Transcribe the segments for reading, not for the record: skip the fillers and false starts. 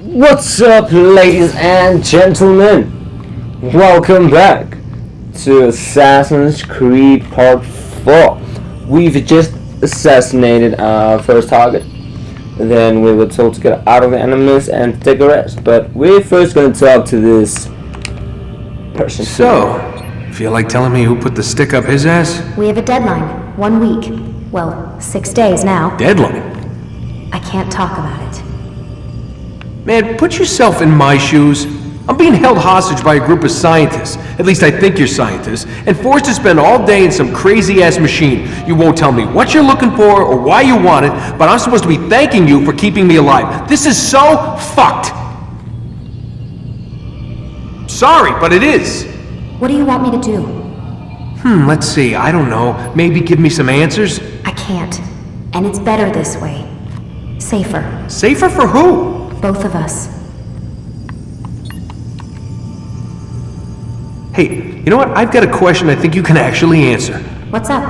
What's up, ladies and gentlemen? Welcome back to Assassin's Creed Part 4. We've just assassinated our first target. Then we were told to get out of the animals and take a rest. But we're first going to talk to this person. So, feel like telling me who put the stick up his ass? We have a deadline. 1 week. Well, 6 days now. Deadline? I can't talk about it. Man, put yourself in my shoes. I'm being held hostage by a group of scientists, at least I think you're scientists, and forced to spend all day in some crazy-ass machine. You won't tell me what you're looking for or why you want it, but I'm supposed to be thanking you for keeping me alive. This is so fucked! Sorry, but it is. What do you want me to do? Let's see, I don't know. Maybe give me some answers? I can't. And it's better this way. Safer. Safer for who? Both of us. Hey, you know what? I've got a question I think you can actually answer. What's up?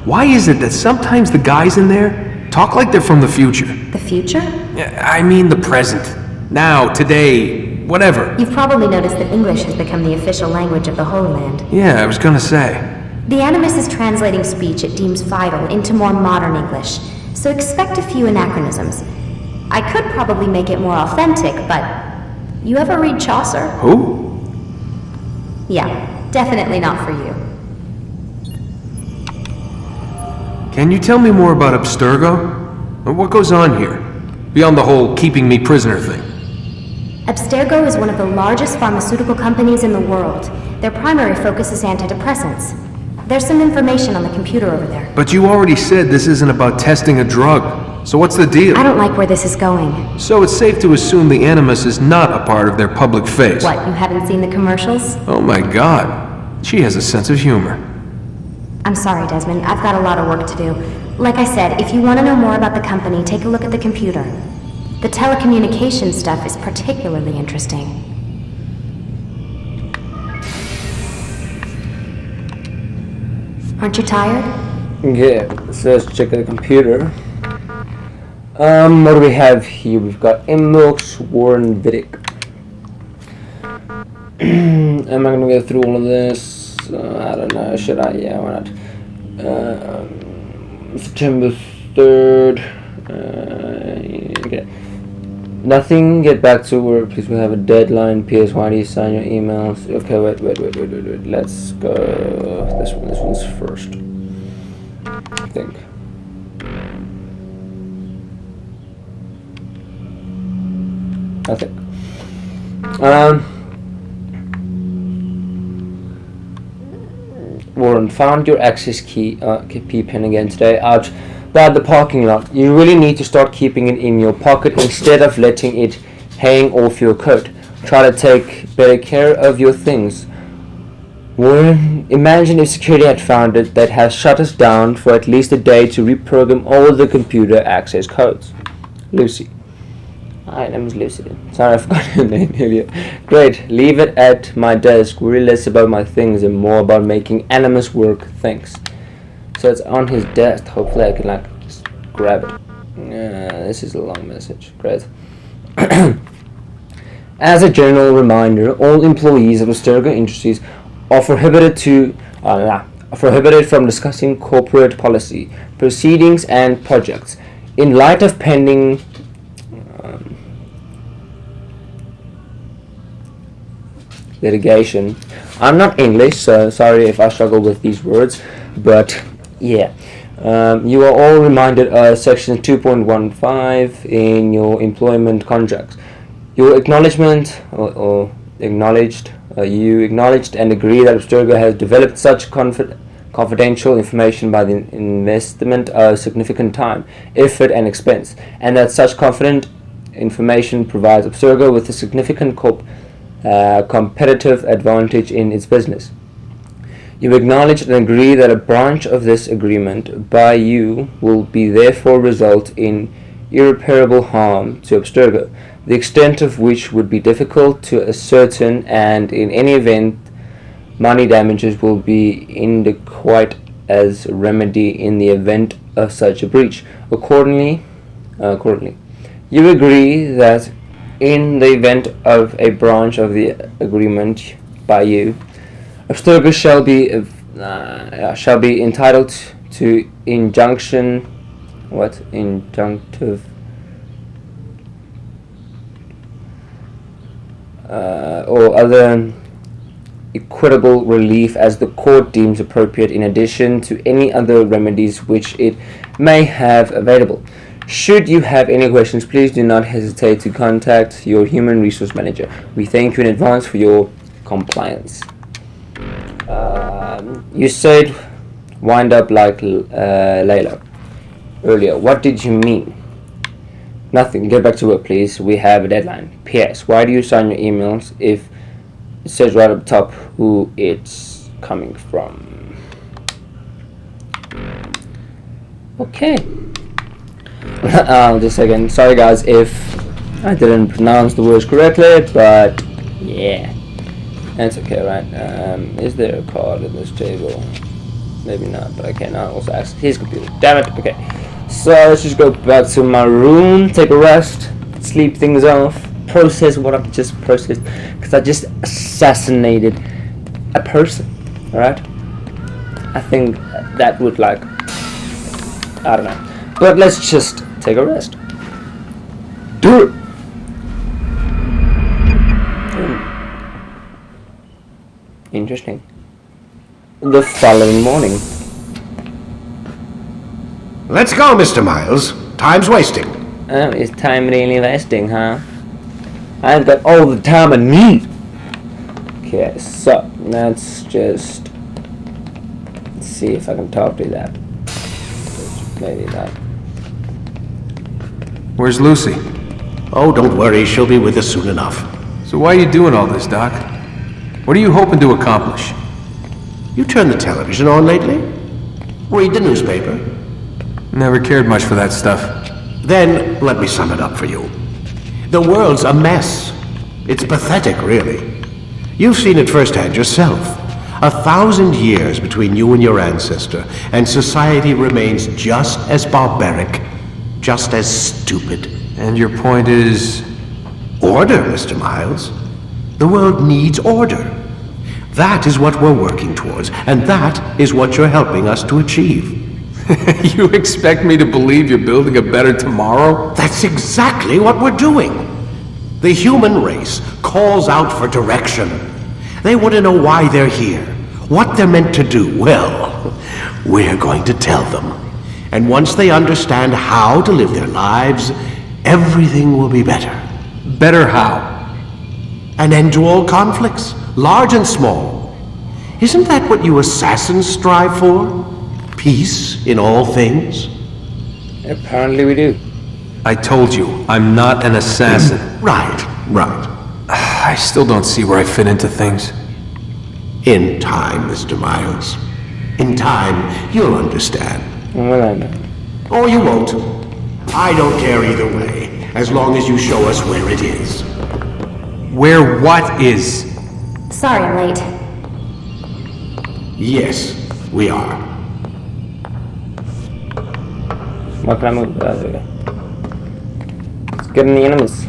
Why is it that sometimes the guys in there talk like they're from the future? The future? I mean the present. Now, today, whatever. You've probably noticed that English has become the official language of the Holy Land. Yeah, I was gonna say. The Animus is translating speech it deems vital into more modern English, so expect a few anachronisms. I could probably make it more authentic, but... You ever read Chaucer? Who? Yeah, definitely not for you. Can you tell me more about Abstergo? What goes on here? Beyond the whole keeping me prisoner thing. Abstergo is one of the largest pharmaceutical companies in the world. Their primary focus is antidepressants. There's some information on the computer over there. But you already said this isn't about testing a drug. So what's the deal? I don't like where this is going. So it's safe to assume the Animus is not a part of their public face. What, you haven't seen the commercials? Oh my god. She has a sense of humor. I'm sorry, Desmond. I've got a lot of work to do. Like I said, if you want to know more about the company, take a look at the computer. The telecommunications stuff is particularly interesting. Aren't you tired? Yeah, so let's check the computer. What do we have here? We've got Inbox, Warren Vidic. Am I gonna go through all of this? I don't know. Should I? Yeah, why not? September 3rd. Okay. Nothing. Get back to work, please. We have a deadline. PS1, sign your emails. Okay, wait. Let's go. This one's first. I think. Warren, found your access key pen again today out by the parking lot. You really need to start keeping it in your pocket instead of letting it hang off your coat. Try to take better care of your things. Warren, imagine if security had found it that has shut us down for at least a day to reprogram all the computer access codes. Lucy. Hi, my name is Lucy. Sorry, I forgot your name earlier. Great, leave it at my desk. Worry less about my things and more about making Animus work. Thanks. So it's on his desk. Hopefully I can just grab it. This is a long message. Great. As a general reminder, all employees of Abstergo Industries are prohibited from discussing corporate policy, proceedings, and projects. In light of pending litigation. I'm not English, so sorry if I struggle with these words, but yeah. You are all reminded of section 2.15 in your employment contracts. Your acknowledgement you acknowledged and agree that Abstergo has developed such confidential information by the investment of significant time, effort, and expense, and that such confident information provides Abstergo with a significant competitive advantage in its business. You acknowledge and agree that a branch of this agreement by you will be therefore result in irreparable harm to Abstergo, the extent of which would be difficult to ascertain, and in any event money damages will be inadequate as a remedy in the event of such a breach. Accordingly, you agree that in the event of a branch of the agreement by you, Abstergo shall be entitled to injunctive or other equitable relief as the court deems appropriate, in addition to any other remedies which it may have available. Should you have any questions, please do not hesitate to contact your human resource manager. We thank you in advance for your compliance. You said wind up like Layla earlier. What did you mean? Nothing. Get back to work, please. We have a deadline. P.S. Why do you sign your emails if it says right up top who it's coming from? Okay. Just a second. Sorry guys if I didn't pronounce the words correctly, but yeah. That's okay, right? Is there a card in this table? Maybe not, but I can now also access his computer. Damn it. Okay. So let's just go back to my room, take a rest, sleep things off, process what I've just processed, because I just assassinated a person. Alright? I think that would I don't know. But let's just take a rest. Do it! Interesting. The following morning. Let's go, Mr. Miles. Time's wasting. Oh, is time really wasting, huh? I've got all the time I need. Okay, so let's just see if I can talk to that. Maybe not. Where's Lucy? Oh, don't worry. She'll be with us soon enough. So why are you doing all this, Doc? What are you hoping to accomplish? You turned the television on lately? Read the newspaper? Never cared much for that stuff. Then, let me sum it up for you. The world's a mess. It's pathetic, really. You've seen it firsthand yourself. 1,000 years between you and your ancestor, and society remains just as barbaric, just as stupid. And your point is? Order, Mr. Miles. The world needs order. That is what we're working towards, and that is what you're helping us to achieve. You expect me to believe you're building a better tomorrow? That's exactly what we're doing. The human race calls out for direction. They want to know why they're here, what they're meant to do. Well, we're going to tell them. And once they understand how to live their lives, everything will be better. Better how? An end to all conflicts, large and small. Isn't that what you assassins strive for? Peace in all things? Apparently we do. I told you, I'm not an assassin. Right. I still don't see where I fit into things. In time, Mr. Miles. In time, you'll understand. Well, I know. Or you won't. I don't care either way, as long as you show us where it is. Where what is? Sorry I'm late. Yes, we are. What can I move? There we go. Let's get in the enemies.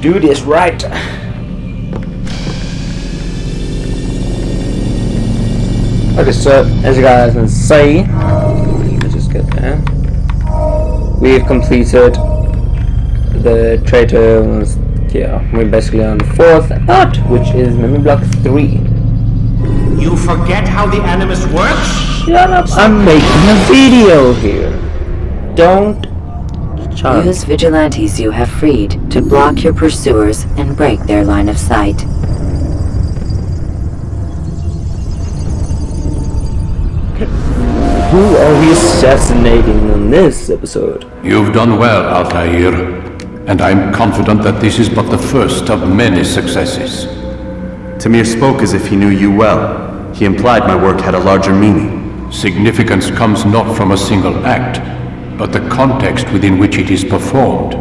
Do this right. Okay, so as you guys can see, let's just get there. We've completed the traitor. Yeah, we're basically on the 4th part, which is memory block 3. You forget how the Animus works? Shut up! I'm making a video here. Don't. Use vigilantes you have freed to block your pursuers and break their line of sight. Who are we assassinating in this episode? You've done well, Altair, and I'm confident that this is but the first of many successes. Tamir spoke as if he knew you well. He implied my work had a larger meaning. Significance comes not from a single act, but the context within which it is performed.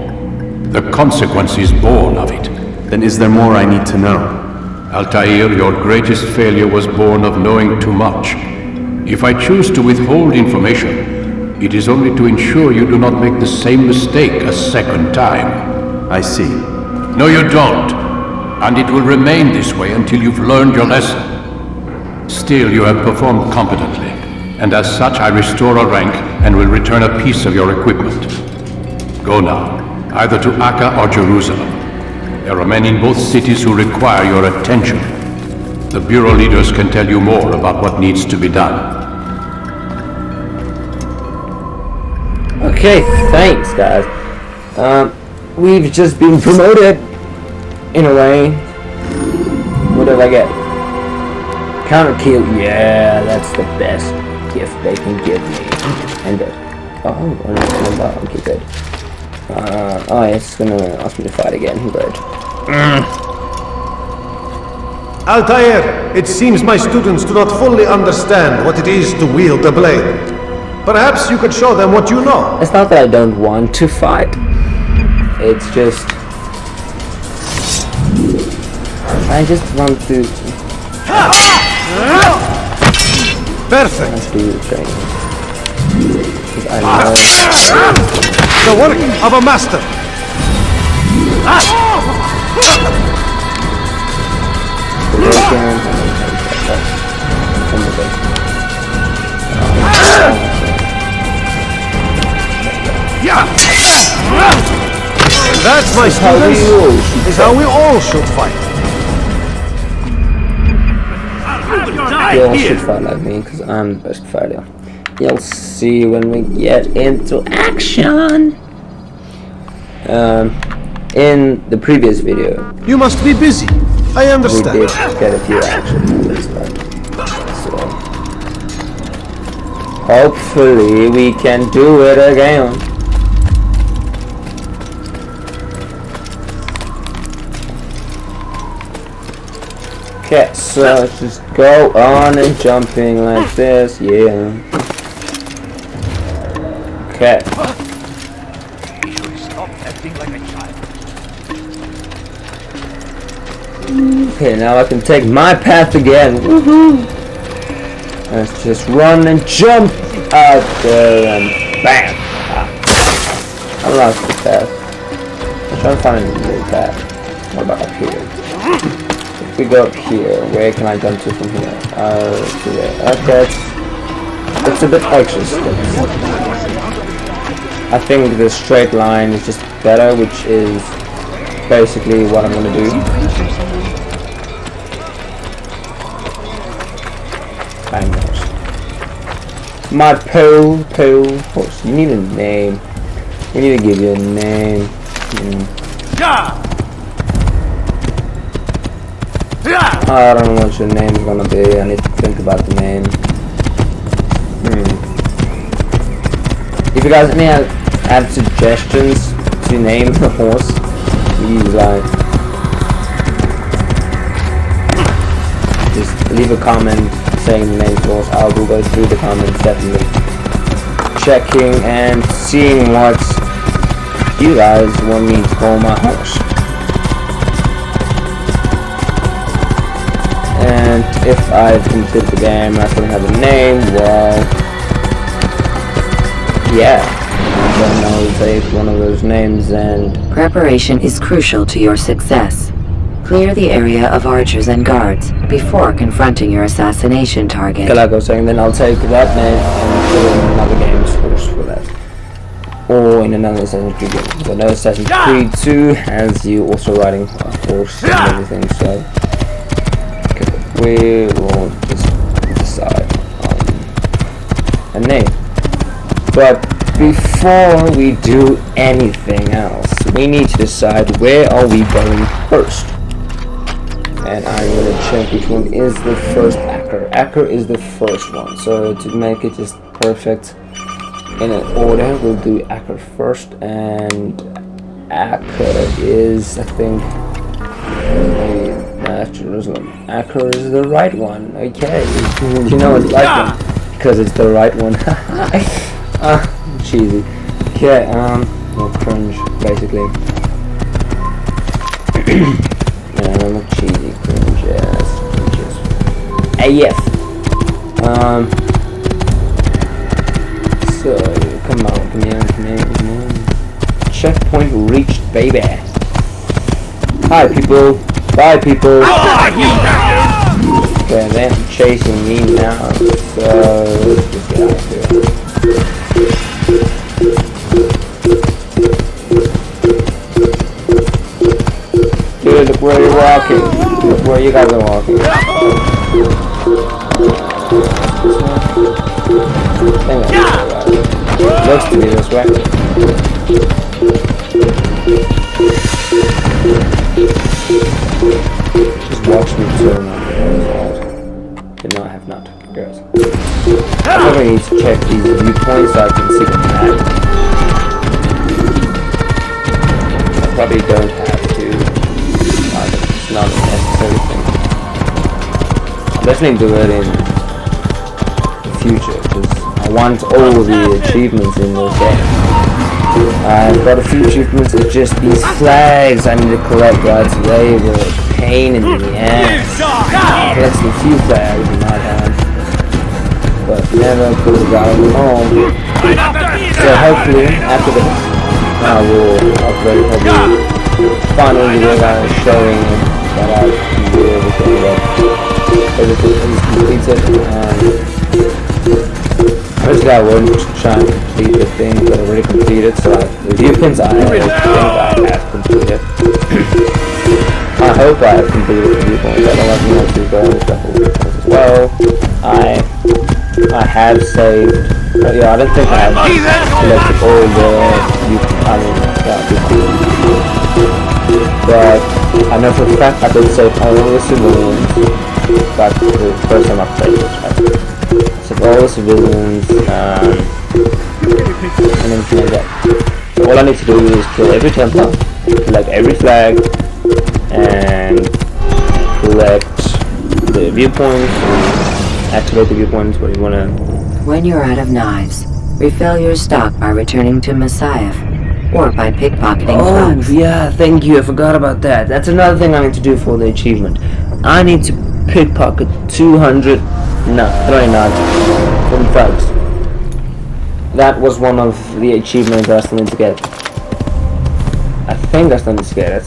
The consequences born of it. Then is there more I need to know? Altair, your greatest failure was born of knowing too much. If I choose to withhold information, It is only to ensure you do not make the same mistake a second time. I see. No, you don't. And it will remain this way until you've learned your lesson. Still, you have performed competently, and as such I restore a rank and will return a piece of your equipment. Go now, either to Akka or Jerusalem. There are men in both cities who require your attention. The Bureau leaders can tell you more about what needs to be done. Okay, thanks guys. We've just been promoted in a way. What did I get? Counter kill. Yeah, that's the best gift they can give me. And okay, good. Oh, it's gonna ask me to fight again. Good. Altair, it seems my students do not fully understand what it is to wield a blade. Perhaps you could show them what you know. It's not that I don't want to fight. It's just I just want to. Perfect. Want to do the training. I know. The work of a master. That's my students. Is how we all should fight. You all should fight like me, because I'm the best fighter. You'll see when we get into action. In the previous video, You must be busy. I we understand. did get a few action movies, so hopefully we can do it again. Okay, so let's just go on and jumping like this, yeah. Okay. Okay, now I can take my path again. Woohoo! Let's just run and jump out there and bam! I lost the path. I'm trying to find a new path. What about up here? If we go up here, where can I jump to from here? To there. Okay, it's a bit extra steps. I think the straight line is just better, which is basically what I'm gonna do. I know. My pole horse. You need a name. We need to give you a name. I don't know what your name's gonna be. I need to think about the name. If you guys have suggestions to name the horse, please just leave a comment saying the name horse. I will go through the comments, definitely checking and seeing what you guys want me to call my horse. And if I've completed the game and I still have a name, well, yeah, then I'll take one of those names. And Preparation is crucial to your success. Clear the area of archers and guards before confronting your assassination target. like I was saying, then I'll take that name and put it in another game's horse for that. Or in another Assassin's Creed game. Because I know Assassin's Creed 2 has you also riding a horse and everything, so we will just decide on a name. But before we do anything else, we need to decide where are we going first. And I'm going to check which one is the first Acker. Acker is the first one. So to make it just perfect in an order, we'll do Acker first. And Acker is, I think, Jerusalem. Acker is the right one. Okay. You know it's right one. Because it's the right one. Cheesy. Okay, well, cringe, basically. Not cheesy, cringe, yes. AF. So checkpoint reached, baby. Hi, people. Bye, people. Okay, they're chasing me now, so let's just get out of here. Dude, look where you're walking. Look where you guys are walking. Looks to be this way. Just watch me turn on the did not have not. Girls. I probably need to check these viewpoints so I can see them at. I probably don't have to. It's not a necessary thing. I'll definitely do it in the future because I want all the achievements in this game. I've got a few achievements with just these flags I need to collect, right? So they were a pain in the ass. I collected a few flags in my time, but never could have gotten them all. So hopefully, after this, I will upload probably final video guys showing that I can do everything is completed. Obviously I won't try and complete the thing that I already completed, so the viewpoints I think I have completed. I hope I have completed the viewpoints. I don't have more to go with the whole viewpoints as well. I have saved, but yeah, I don't think I have selected all the viewpoints. But I know for a fact I did save all the civilians, but the first time I played this, right? All the civilians, and everything like that. So all I need to do is kill every Templar, collect every flag, and collect the viewpoints, and activate the viewpoints where you wanna. When you're out of knives, refill your stock by returning to Messiah, or by pickpocketing clubs. Oh yeah, thank you, I forgot about that. That's another thing I need to do for the achievement. I need to pickpocket 200 39 from thugs. That was one of the achievements I still need to get. I think I still need to get it.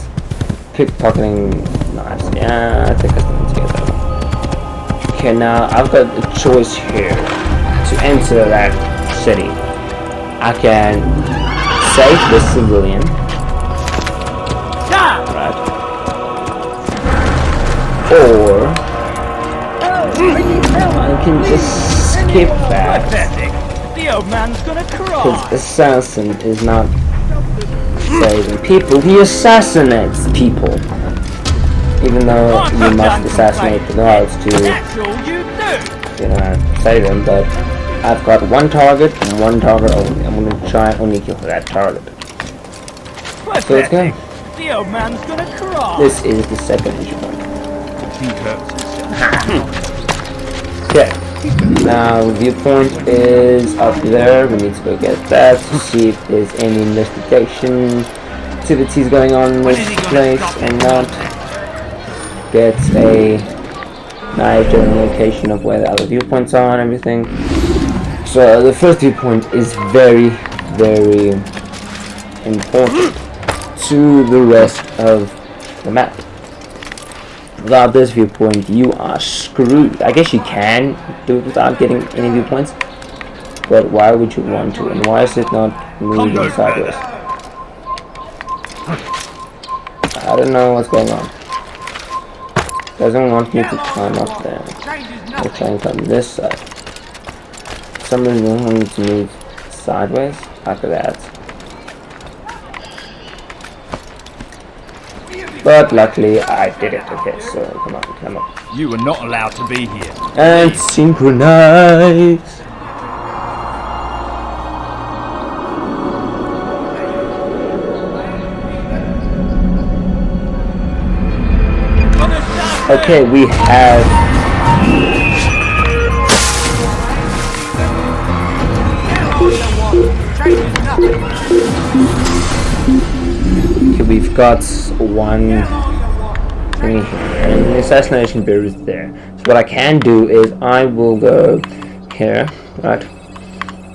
Pickpocketing knives. Yeah, I think I still need to get that. Okay, now I've got a choice here to enter that city. I can save the civilian. Right. Or I can just skip that. The old man's gonna cry. Because assassin is not saving people, he assassinates people. Even though you must assassinate the guards to, save them, but I've got one target and one target only. I'm gonna try and only kill that target. So let's go. The old man's gonna cry. This is the second issue point. Okay, now viewpoint is up there. We need to go get that to see if there's any investigation activities going on in this place and not get a nice general location of where the other viewpoints are and everything. So the first viewpoint is very, very important to the rest of the map. Without this viewpoint, you are screwed. I guess you can do it without getting any viewpoints, but why would you want to? And why is it not moving sideways? I don't know what's going on. Doesn't want me to climb up there. I'll try and climb this side. For some reason, I want me to move sideways after that. But luckily I did it. Okay, so come on, come on. You were not allowed to be here. And synchronize. Okay, we have we've got one thing here, and the assassination bureau is there. So what I can do is I will go here, right,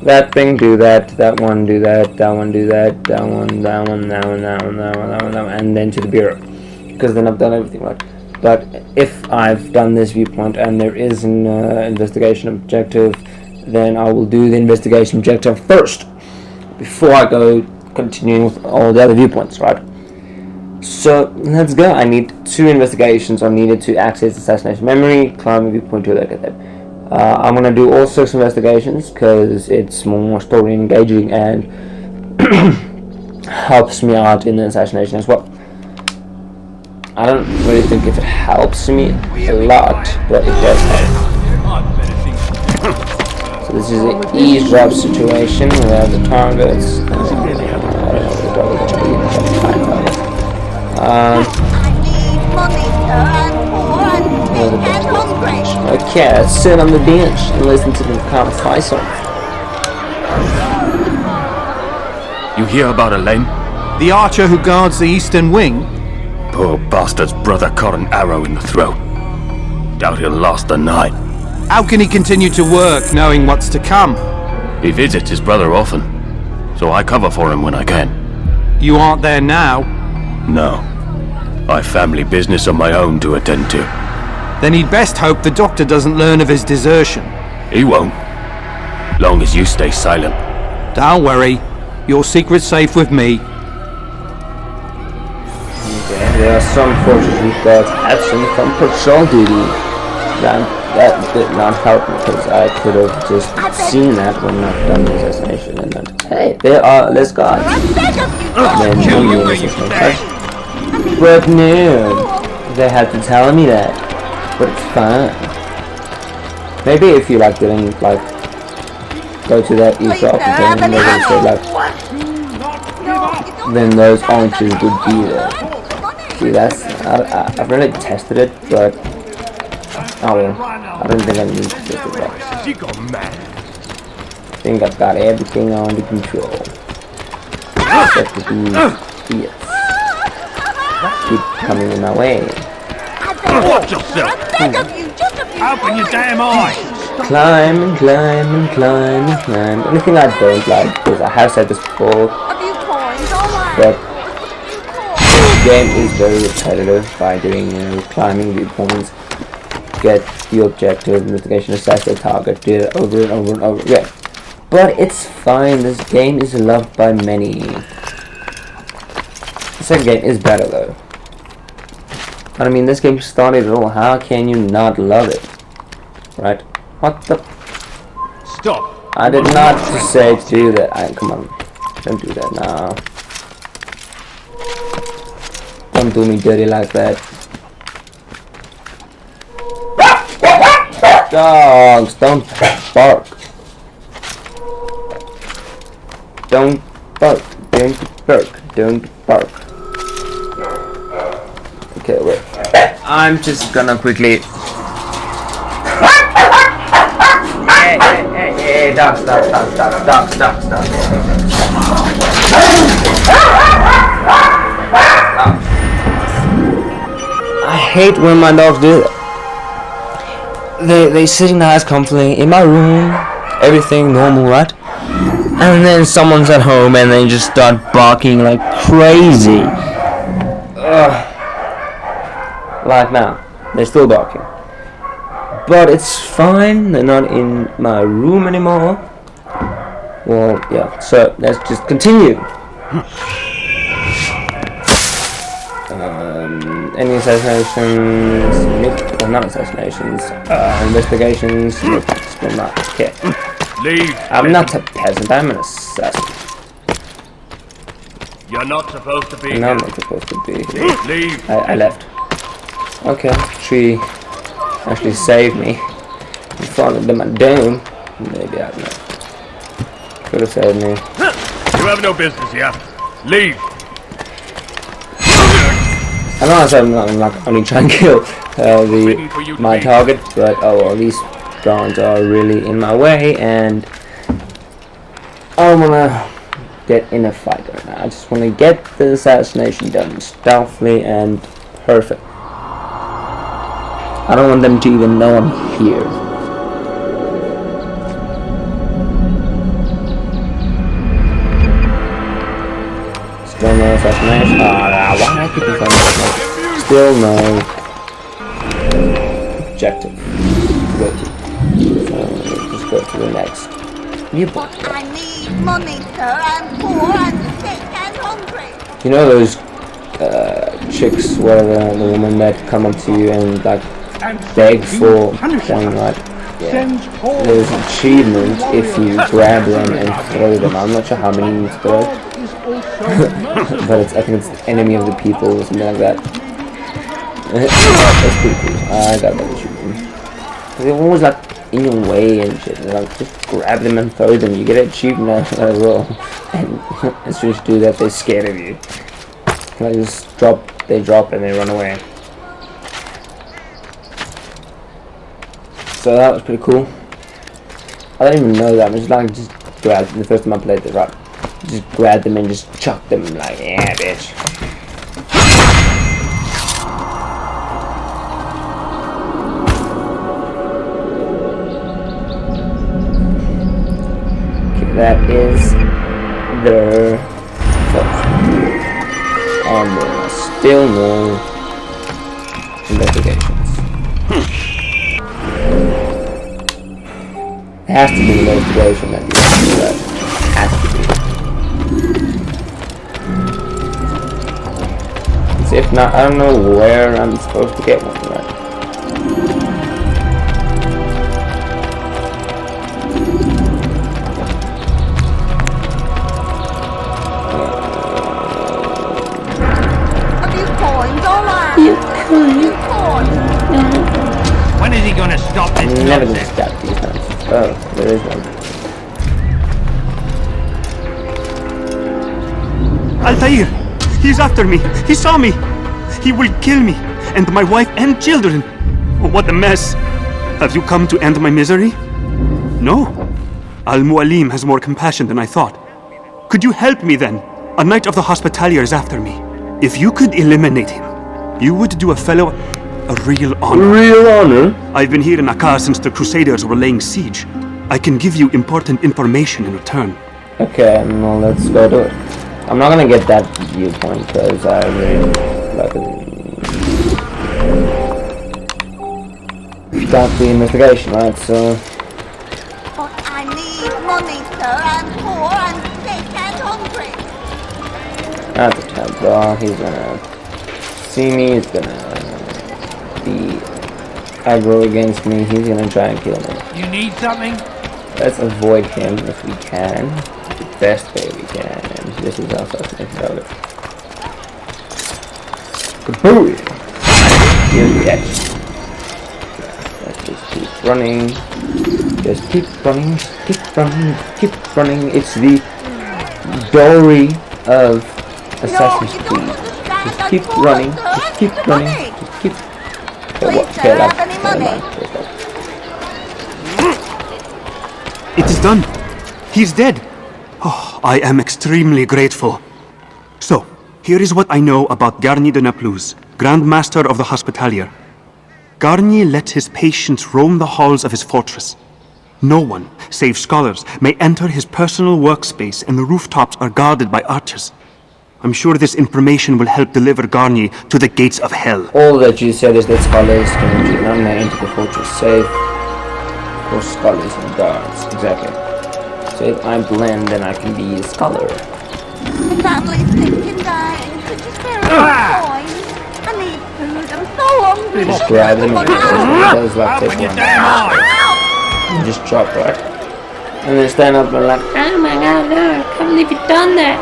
that thing, do that, that one, do that, that one, do that, that one, that one, that one, that one, that one, that one, that one, and then to the bureau. Because then I've done everything right. But if I've done this viewpoint and there is an investigation objective, then I will do the investigation objective first before I go continuing with all the other viewpoints, right? So let's go. I need 2 investigations. I needed to access assassination memory, climb viewpoint to look at them. I'm gonna do all 6 investigations because it's more story engaging and helps me out in the assassination as well. I don't really think if it helps me a lot, but it does help. So this is an eavesdrop situation where the targets. I don't know what the targets are going to be. Okay, let's sit on the bench and listen to the cops fight song. You hear about Elaine? The archer who guards the eastern wing? Poor bastard's brother caught an arrow in the throat. Doubt he'll last the night. How can he continue to work knowing what's to come? He visits his brother often, so I cover for him when I can. You aren't there now? No. I've family business of my own to attend to. Then he'd best hope the doctor doesn't learn of his desertion. He won't. Long as you stay silent. Don't worry. Your secret's safe with me. Okay, there are some forces who got absent from patrol duty. That did not help me because I could have just seen that when I've done the assassination and then, hey, there are less guards. Then the assassination. But no, they had to tell me that. But it's fine. Maybe if you like didn't like go to that eavesdrop thing and they're gonna say like, then those archers would be there. See, that's I've really tested it, but oh well, I don't think I need to test it. I think I've got everything under control. Except the idiots keep coming in my way. Watch yourself! Open your damn eyes! Climb and climb and climb and climb. The only thing I don't like, because I have said this before, that this game is very repetitive by doing climbing viewpoints, get the objective, investigation, assess the target, do it over and over and over again. But it's fine, this game is loved by many. The second game is better though. I mean, this game started it all. How can you not love it? Right? What the? Stop! I did not say to do that. Come on. Don't do that now. Don't do me dirty like that. Dogs, don't bark. Don't bark. Don't bark. Don't bark. Okay, wait. I'm just gonna quickly. Hey, stop. I hate when my dogs do that. They sit nice comfortably in my room, everything normal, right? And then someone's at home and they just start barking like crazy. Like now, they're still barking. But it's fine, they're not in my room anymore. Well, yeah, so let's just continue. Any assassinations? Nope, well, not assassinations. Investigations? Nope, still not. Okay. Leave. I'm not a peasant, I'm an assassin. You're not supposed to be And here. I'm not supposed to be here. Leave. I left. Okay, tree actually saved me in front of my dome. Maybe, I don't know. Could have saved me. You have no business here. Leave. I know I said I'm not only trying to kill my target, but oh well, these guards are really in my way, and I don't wanna get in a fight right now. I just wanna get the assassination done stealthily and perfect. I don't want them to even know I'm here. Still no assassination. Why did I keep saying assassination? Still no objective. Good. So let's go to the next viewpoint. I need money, sir. I'm poor and sick and hungry. You know those chicks where the woman that come up to you and like beg for one, right? Yeah. There's an achievement if you grab them and throw them. I'm not sure how many you throw. But I think it's the enemy of the people or something like that. That's pretty cool. I got that achievement. They're always like in your way and shit. They're like, just grab them and throw them. You get an achievement as well. And as soon as you do that, they're scared of you. Like just they drop and they run away. So that was pretty cool. I don't even know that. I'm just like just grab them. The first time I played it, right? Just grab them and just chuck them like, yeah, bitch. Okay, that is their first. And there are still no investigations. It has to be an investigation at the end of that. Has to be. So if not, I don't know where I'm supposed to get one, right? Have you coins, alright? When is he gonna stop this I'm never gonna nonsense? stop these times. Oh, there is one. Altair! He's after me! He saw me! He will kill me! And my wife and children! Oh, what a mess! Have you come to end my misery? No. Al-Mualim has more compassion than I thought. Could you help me then? A knight of the Hospitalier is after me. If you could eliminate him, you would do a fellow a real honor. Real honor? I've been here in Akkar since the Crusaders were laying siege. I can give you important information in return. Okay, well, let's go do it. I'm not gonna get that viewpoint because I really like it. Start the investigation, right? So. But I need money, sir. I'm poor and sick and hungry. At the Templar, he's gonna see me, he's gonna be aggro against me, he's gonna try and kill me. You need something? Let's avoid him if we can. The best way we can, and this is how fast we about it. Kabooey! Here's the X. Let's just keep running. Just keep running, keep running, keep running. It's the Dory of Assassin's Creed. Just keep running, just keep running, just keep... Okay, It is done. He's dead. Oh, I am extremely grateful. So, here is what I know about Garnier de Naplouse, Grand Master of the Hospitalier. Garnier let his patients roam the halls of his fortress. No one, save scholars, may enter his personal workspace, and the rooftops are guarded by archers. I'm sure this information will help deliver Garnier to the gates of hell. All that you said is that scholars can enter the fortress safe. Of course, scholars and guards, exactly. So if I blend, then I can be a scholar. The family's sick and dying. Could you spare a coin? I need food. I'm so hungry. Just grab them and does like take one. And just drop, right? And then stand up and like, oh my god, no, I can't believe you've done that.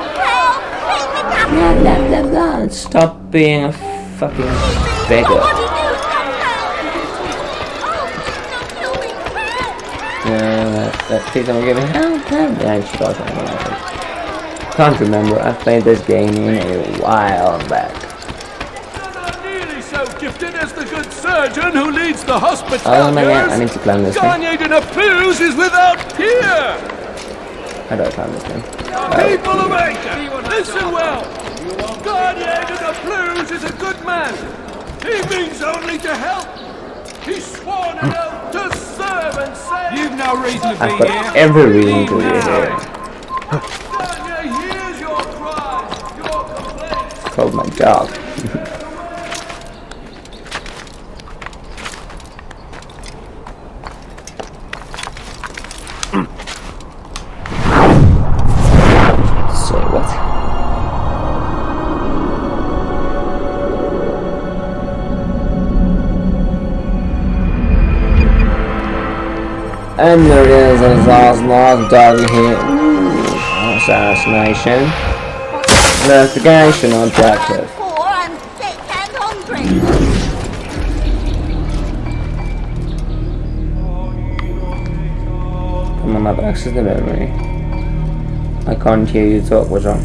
Blah, blah, blah, blah. Stop being a fucking beggar. That please don't give me help. Yeah, she does. Can't remember. I've played this game in a while back. Not nearly so gifted as the good surgeon who leads the hospital. Oh my god, I need to climb this thing. Garnier de Naplouse is without peer. How do I climb this thing? People of Acre, listen well. Garnier de Naplouse is a good man. He means only to help. He's sworn an oath to serve and save. You've no reason to I've got every reason to be here. Garnier hears your cries. Your called my dog. So what? And there is a last dog here. Assassination. Investigation objective. I'm sick and hungry. Come on, I've access the memory. I can't hear you talk, what's wrong?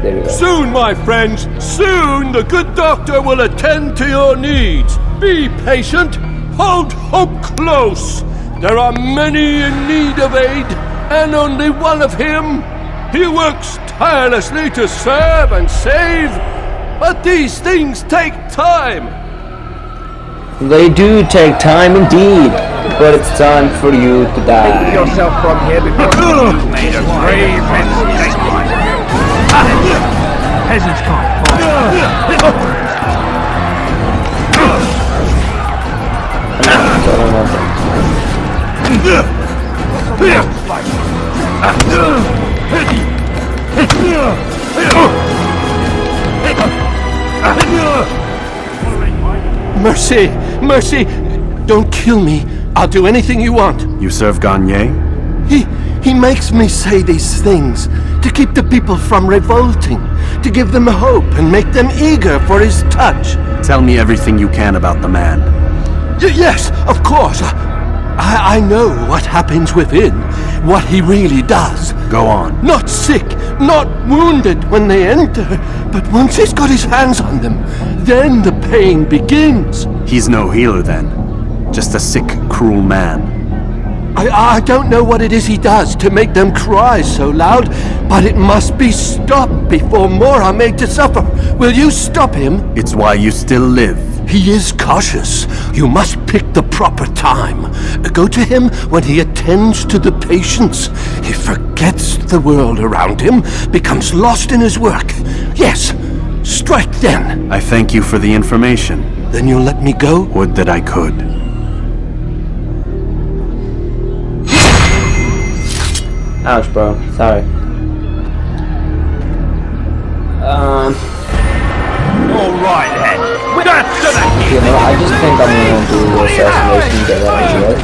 There we go. Soon, my friends, soon the good doctor will attend to your needs. Be patient, hold hope close. There are many in need of aid, and only one of him. He works tirelessly to serve and save, but these things take time. They do take time indeed, but it's time for you to die. Take yourself from here before you've made a grave mistake. Peasants can't Mercy, mercy, don't kill me. I'll do anything you want. You serve Gagne? He makes me say these things to keep the people from revolting, to give them hope and make them eager for his touch. Tell me everything you can about the man. Yes, of course. I know what happens within, what he really does. Go on. Not sick, not wounded when they enter, but once he's got his hands on them, then the pain begins. He's no healer then. Just a sick, cruel man. I don't know what it is he does to make them cry so loud, but it must be stopped before more are made to suffer. Will you stop him? It's why you still live. He is cautious. You must pick the proper time. Go to him when he attends to the patients. He forgets the world around him, becomes lost in his work. Yes, strike then. I thank you for the information. Then you'll let me go? Would that I could. Ouch, bro. Sorry. Alright then. That's to the You know, I just think I'm gonna do the assassination and get that out of the way.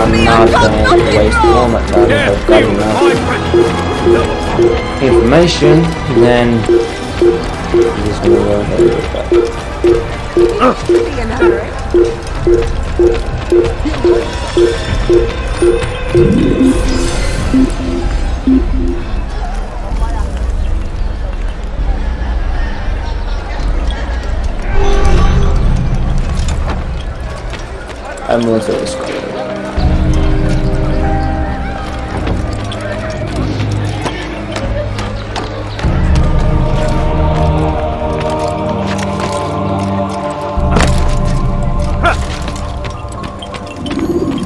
I'm not going to waste all my time if I've got enough information, then I'm just gonna go ahead with that. I'm also a scholar.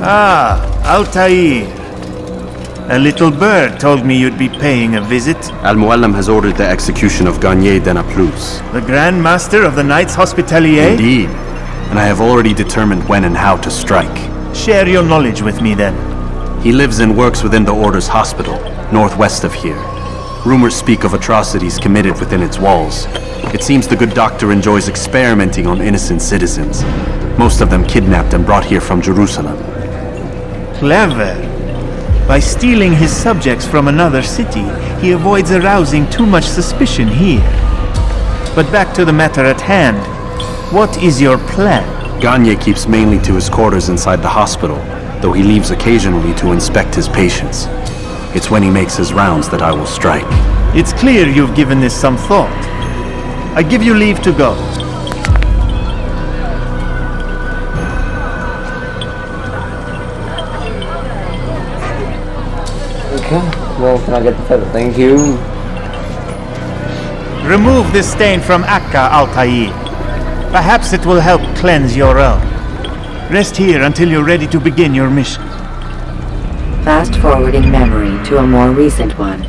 Ah, Altair. A little bird told me you'd be paying a visit. Al-Muallim has ordered the execution of Gagne de Naplouse. The Grand Master of the Knights Hospitalier? Indeed. And I have already determined when and how to strike. Share your knowledge with me then. He lives and works within the Order's hospital, northwest of here. Rumors speak of atrocities committed within its walls. It seems the good doctor enjoys experimenting on innocent citizens. Most of them kidnapped and brought here from Jerusalem. Clever. By stealing his subjects from another city, he avoids arousing too much suspicion here. But back to the matter at hand. What is your plan? Gagne keeps mainly to his quarters inside the hospital, though he leaves occasionally to inspect his patients. It's when he makes his rounds that I will strike. It's clear you've given this some thought. I give you leave to go. Okay, well, can I get the feather? Thank you. Remove this stain from Akka, Altair. Perhaps it will help cleanse your own. Rest here until you're ready to begin your mission. Fast forwarding memory to a more recent one.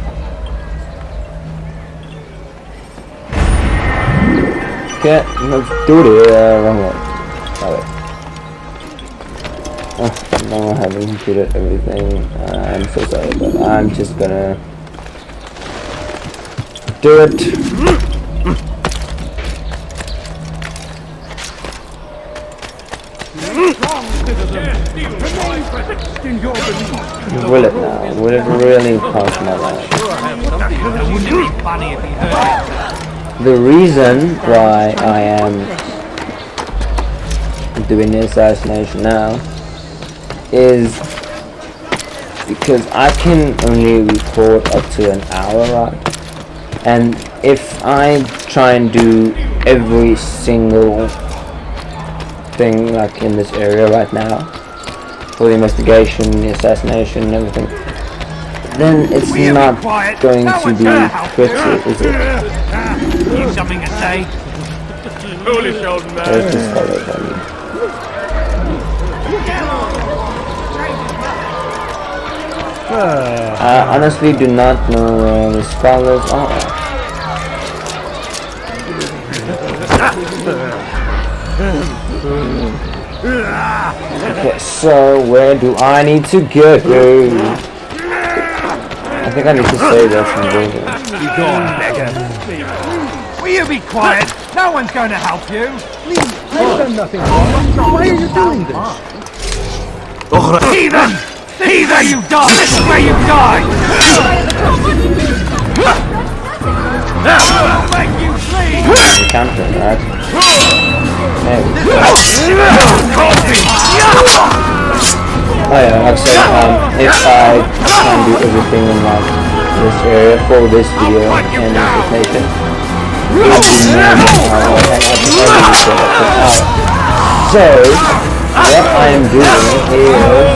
Okay, let's do it. Wrong one. Now I haven't computed everything. I'm so sorry, but I'm just gonna do it. Will it now? Will it really cost my life? The reason why I am doing the assassination now is because I can only record up to an hour, right? And if I try and do every single thing like in this area right now, for the investigation, the assassination and everything, then it's not going to be pretty, is it? You something to say? Foolish old man. There's this fellow buddy. I honestly do not know where the scholars are. Okay, so where do I need to go? I think I need to say that from building. You gone, beggar. Will you be quiet? No one's going to help you. I've done nothing wrong. Why are you doing this? Heathen! Heathen, you die! This is where you die! I'll make you bleed! You can't do that. There we go. Oh yeah, like I said, if I can do everything in like this area for this video and invitation, so what I am doing is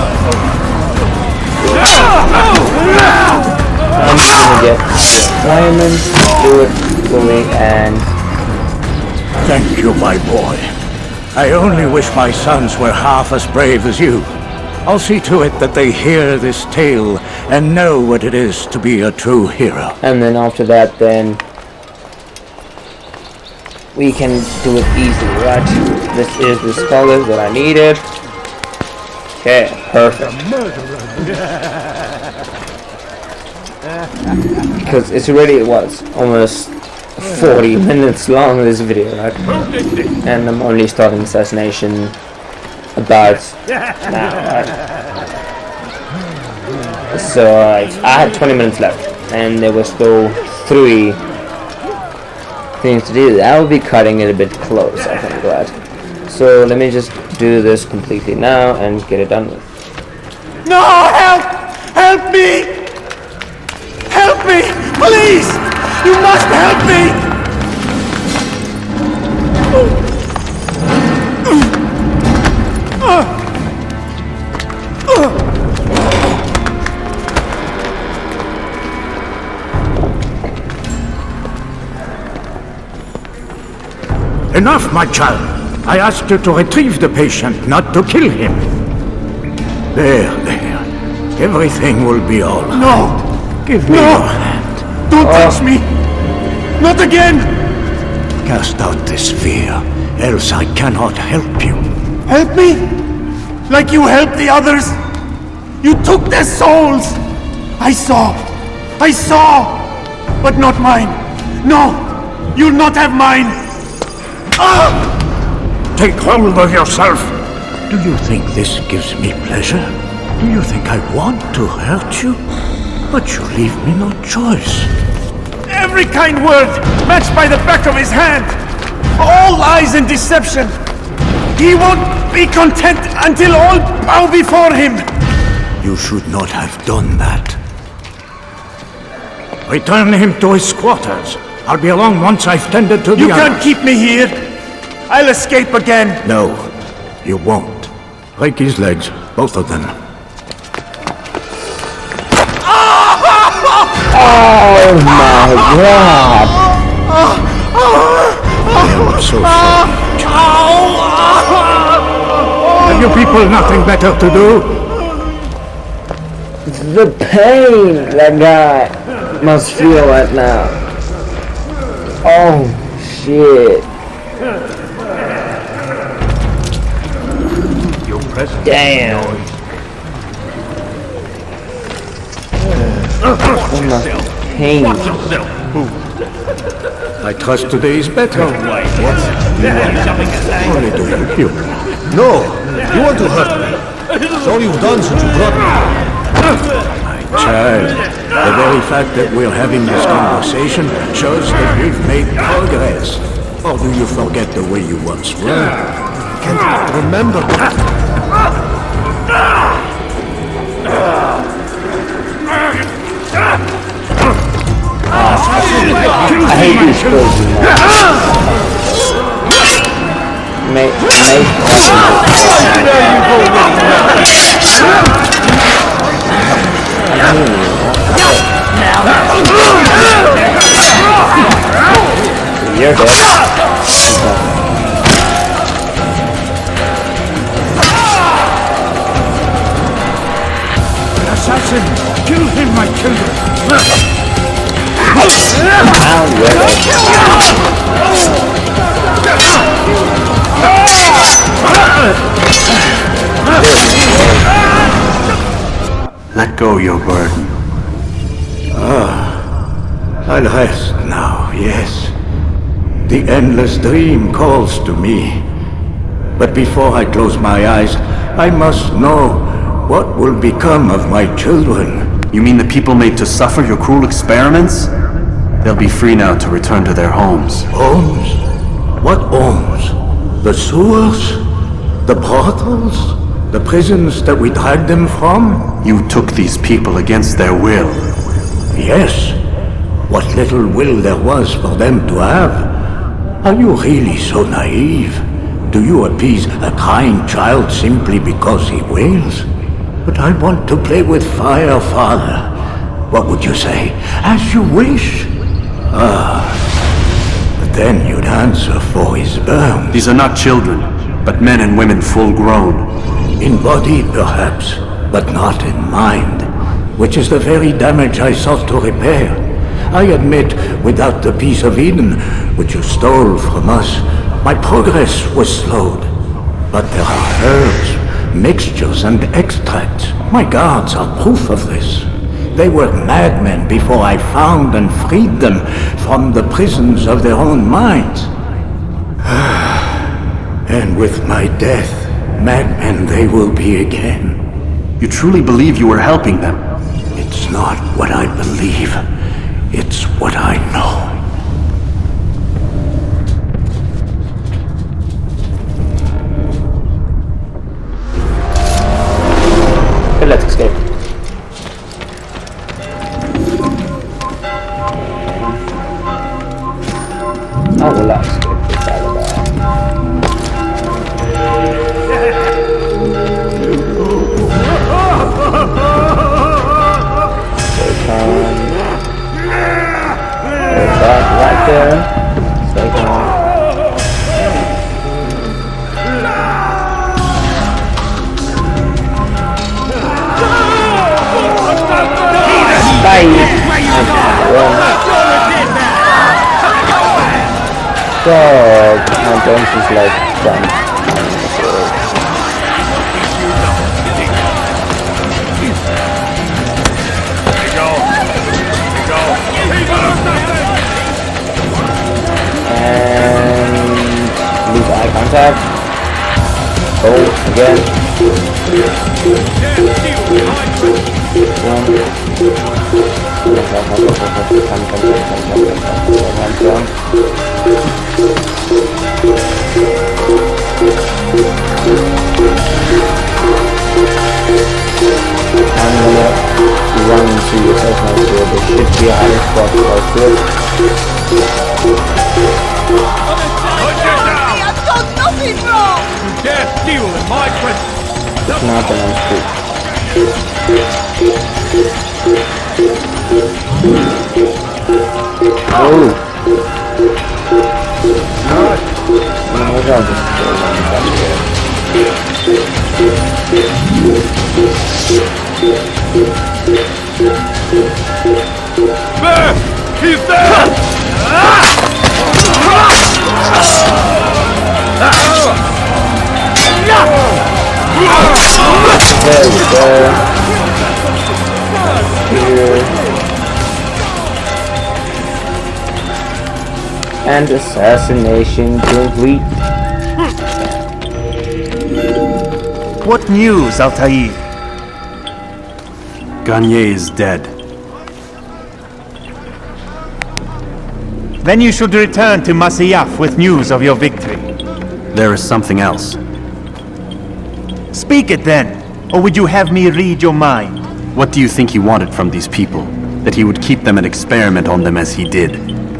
I'm just gonna get deployments, do it fully, and Thank you, my boy. I only wish my sons were half as brave as you. I'll see to it that they hear this tale and know what it is to be a true hero. and then after that, then we can do it easily, right? This is the scholars that I needed. Okay, perfect. Because it's already, almost 40 minutes long, this video, right? And I'm only starting assassination about now, right? So I had 20 minutes left, and there were still 3 things to do. I will be cutting it a bit close, I think, right? So let me just do this completely now and get it done with. No! Help! Help me! Help me! Please! You must help me! Enough, my child. I asked you to retrieve the patient, not to kill him. There. Everything will be all right. No! Give me your hand. Don't touch me! Not again! Cast out this fear, else I cannot help you. Help me? Like you helped the others? You took their souls! I saw! But not mine! No! You'll not have mine! Take hold of yourself! Do you think this gives me pleasure? Do you think I want to hurt you? But you leave me no choice. Every kind word matched by the back of his hand! All lies and deception! He won't be content until all bow before him! You should not have done that. Return him to his quarters. I'll be along once I've tended to the You can't others. keep me here! I'll escape again! No, you won't. Break his legs, both of them. Oh my god! I am so sorry. The Have you people nothing better to do? The pain that guy must feel right now. Oh, shit. Damn. So much pain. I trust today is better. What? Only to help you. No, you want to hurt me. It's all you've done since you brought me. My child, the very fact that we're having this conversation shows that we've made progress. Or do you forget the way you once were? I can't remember. I hate these clothes. Mate. You're dead. Assassin! Kill him, my children! Let go your burden. I'll rest now, yes. The endless dream calls to me. But before I close my eyes, I must know what will become of my children. You mean the people made to suffer your cruel experiments? They'll be free now to return to their homes. Homes? What homes? The sewers? The brothels? The prisons that we dragged them from? You took these people against their will. Yes. What little will there was for them to have. Are you really so naive? Do you appease a crying child simply because he wails? But I want to play with fire, Father. What would you say? As you wish. But then you'd answer for his burn. These are not children, but men and women full grown. In body, perhaps, but not in mind. Which is the very damage I sought to repair. I admit, without the piece of Eden, which you stole from us, my progress was slowed. But there are herbs, mixtures and extracts. My guards are proof of this. They were madmen before I found and freed them from the prisons of their own minds. And with my death, madmen they will be again. You truly believe you were helping them? It's not what I believe. It's what I know. Okay, let's escape. I will not escape this out of that. Right there. Stay calm. Bye. God, my bones is like done. And lose eye contact. Oh, again. I'm gonna run into your assessment here. There should be a higher spot for good. I've done nothing wrong! You dare steal in my presence! It's not that I'm screwed. Oh! No, I'll just go back here. There! He's there! There we go. Here. And assassination complete. What news, Altair? Garnier is dead. Then you should return to Masyaf with news of your victory. There is something else. Speak it then, or would you have me read your mind? What do you think he wanted from these people? That he would keep them and experiment on them as he did?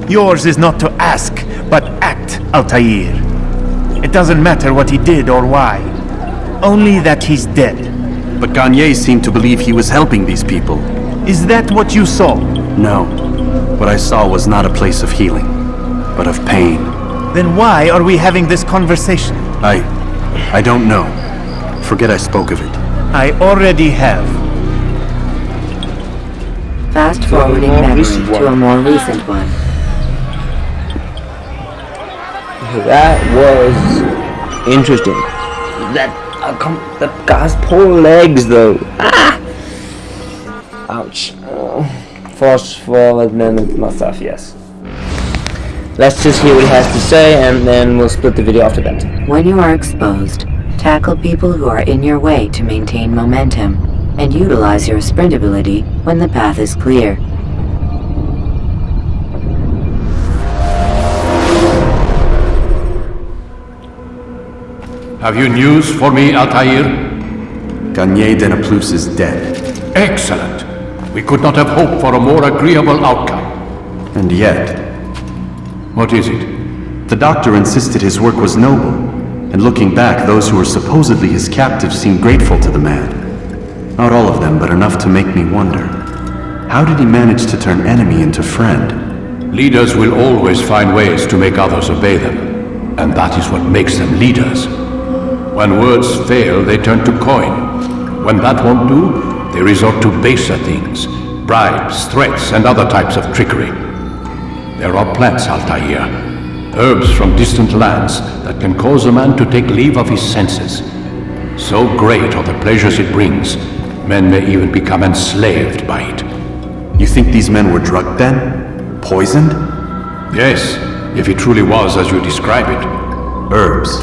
Yours is not to ask, but act, Altair. It doesn't matter what he did or why. Only that he's dead. But Garnier seemed to believe he was helping these people. Is that what you saw? No. What I saw was not a place of healing, but of pain. Then why are we having this conversation? I don't know. Forget I spoke of it. I already have. Fast forwarding memory to a more recent one. That was interesting. That guy's poor legs though. Ah! Ouch. Fast forward and my stuff, yes. Let's just hear what he has to say and then we'll split the video after that. When you are exposed, tackle people who are in your way to maintain momentum, and utilize your sprint ability when the path is clear. Have you news for me, Altair? Garnier de Naplouse is dead. Excellent. We could not have hoped for a more agreeable outcome. And yet... What is it? The doctor insisted his work was noble, and looking back, those who were supposedly his captives seemed grateful to the man. Not all of them, but enough to make me wonder. How did he manage to turn enemy into friend? Leaders will always find ways to make others obey them, and that is what makes them leaders. When words fail, they turn to coin. When that won't do, they resort to baser things, bribes, threats, and other types of trickery. There are plants, Altair, herbs from distant lands that can cause a man to take leave of his senses. So great are the pleasures it brings, men may even become enslaved by it. You think these men were drugged then? Poisoned? Yes, if it truly was as you describe it. Herbs.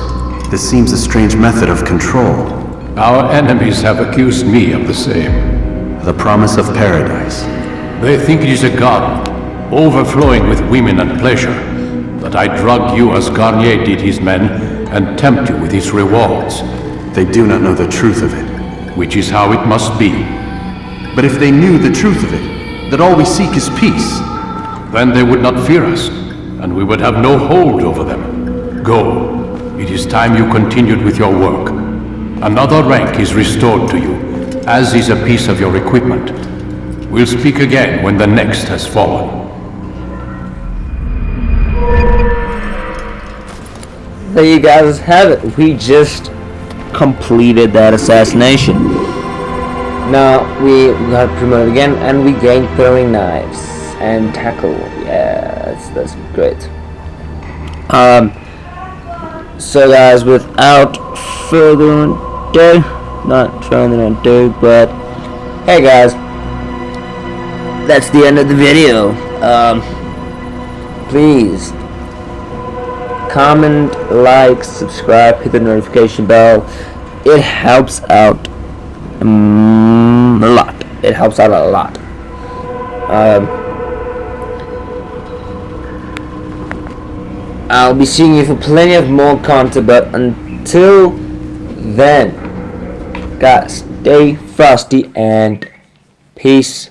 This seems a strange method of control. Our enemies have accused me of the same. The promise of paradise. They think it is a garden, overflowing with women and pleasure, that I drug you as Garnier did his men, and tempt you with his rewards. They do not know the truth of it. Which is how it must be. But if they knew the truth of it, that all we seek is peace, then they would not fear us, and we would have no hold over them. Go. It is time you continued with your work. Another rank is restored to you, as is a piece of your equipment. We'll speak again when the next has fallen. There you guys have it. We just completed that assassination. Now we got promoted again and we gained throwing knives and tackle. Yeah, that's great. So guys, without further ado, not further ado, but hey guys, that's the end of the video. Please comment, like, subscribe, hit the notification bell. It helps out a lot. It helps out a lot. I'll be seeing you for plenty of more content, but until then, guys, stay frosty and peace